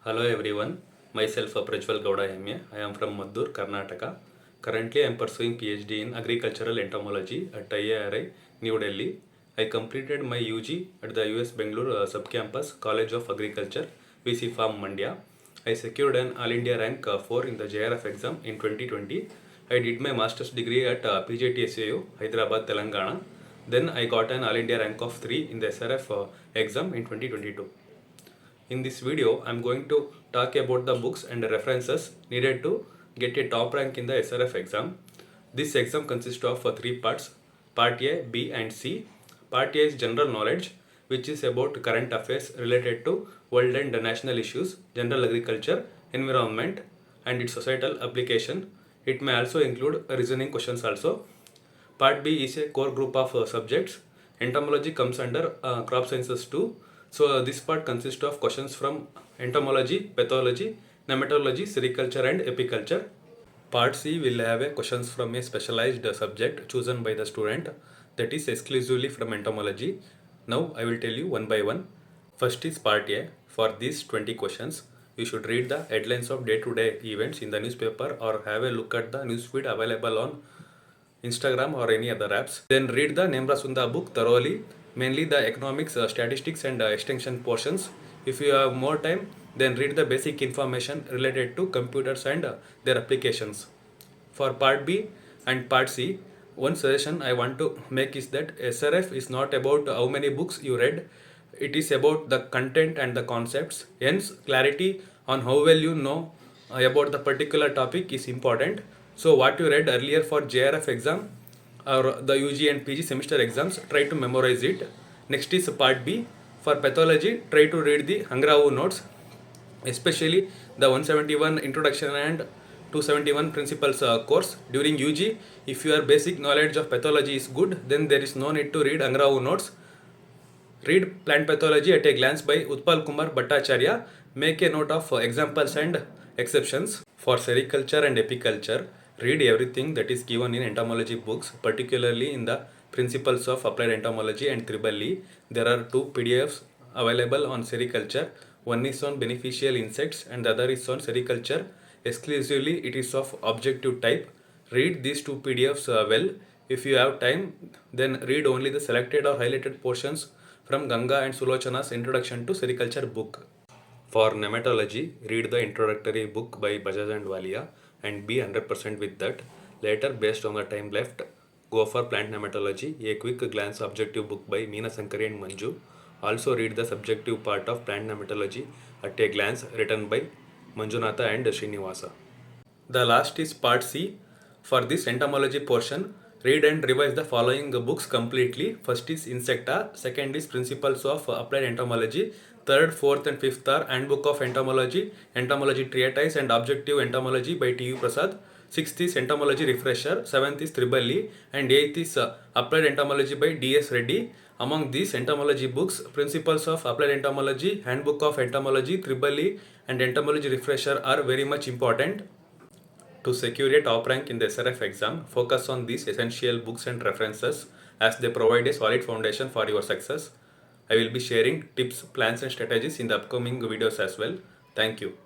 Hello everyone, myself Prajwal Gowda MA. I am from Maddur, Karnataka. Currently I am pursuing PhD in Agricultural Entomology at IARI, New Delhi. I completed my UG at the US Bangalore Subcampus College of Agriculture, VC Farm Mandya. I secured an All India rank 4 in the JRF exam in 2020. I did my master's degree at PJTSAU, Hyderabad, Telangana. Then I got an All India rank of 3 in the SRF exam in 2022. In this video, I am going to talk about the books and references needed to get a top rank in the SRF exam. This exam consists of three parts, Part A, B and C. Part A is general knowledge, which is about current affairs related to world and national issues, general agriculture, environment and its societal application. It may also include reasoning questions also. Part B is a core group of subjects. Entomology comes under crop sciences too. So this part consists of questions from entomology, pathology, nematology, sericulture and apiculture. Part C will have a questions from a specialized subject chosen by the student, that is exclusively from entomology. Now I will tell you one by one. First is Part A. For these 20 questions, you should read the headlines of day-to-day events in the newspaper or have a look at the newsfeed available on Instagram or any other apps. Then read the Nemrasunda book thoroughly, mainly the economics, statistics and extension portions. If you have more time, then read the basic information related to computers and their applications. For Part B and Part C, one suggestion I want to make is that SRF is not about how many books you read, it is about the content and the concepts. Hence, clarity on how well you know about the particular topic is important. So, what you read earlier for JRF exam or the UG and PG semester exams, try to memorize it. Next is Part B. For pathology, try to read the Hangrao notes, especially the 171 introduction and 271 principles course. During UG, if your basic knowledge of pathology is good, then there is no need to read Hangrao notes. Read Plant Pathology at a Glance by Utpal Kumar Bhattacharya. Make a note of examples and exceptions. For sericulture and apiculture, read everything that is given in entomology books, particularly in the Principles of Applied Entomology and Triple E. There are two PDFs available on sericulture. One is on beneficial insects and the other is on sericulture. Exclusively, it is of objective type. Read these two PDFs well. If you have time, then read only the selected or highlighted portions from Ganga and Sulochana's Introduction to Sericulture book. For nematology, read the introductory book by Bajaj and Walia and be 100% with that. Later, based on the time left, go for plant nematology, a quick glance objective book by Meena Sankari and Manju. Also read the subjective part of plant nematology at a glance written by Manjunatha and Srinivasa. The last is Part C. For this entomology portion, read and revise the following books completely. First is Insecta, second is Principles of Applied Entomology, third, fourth and fifth are Handbook of Entomology, Entomology Treatise and Objective Entomology by T.U. Prasad, sixth is Entomology Refresher, seventh is Triple E and eighth is Applied Entomology by D.S. Reddy. Among these entomology books, Principles of Applied Entomology, Handbook of Entomology, Triple E and Entomology Refresher are very much important. To secure a top rank in the SRF exam, focus on these essential books and references as they provide a solid foundation for your success. I will be sharing tips, plans and strategies in the upcoming videos as well. Thank you.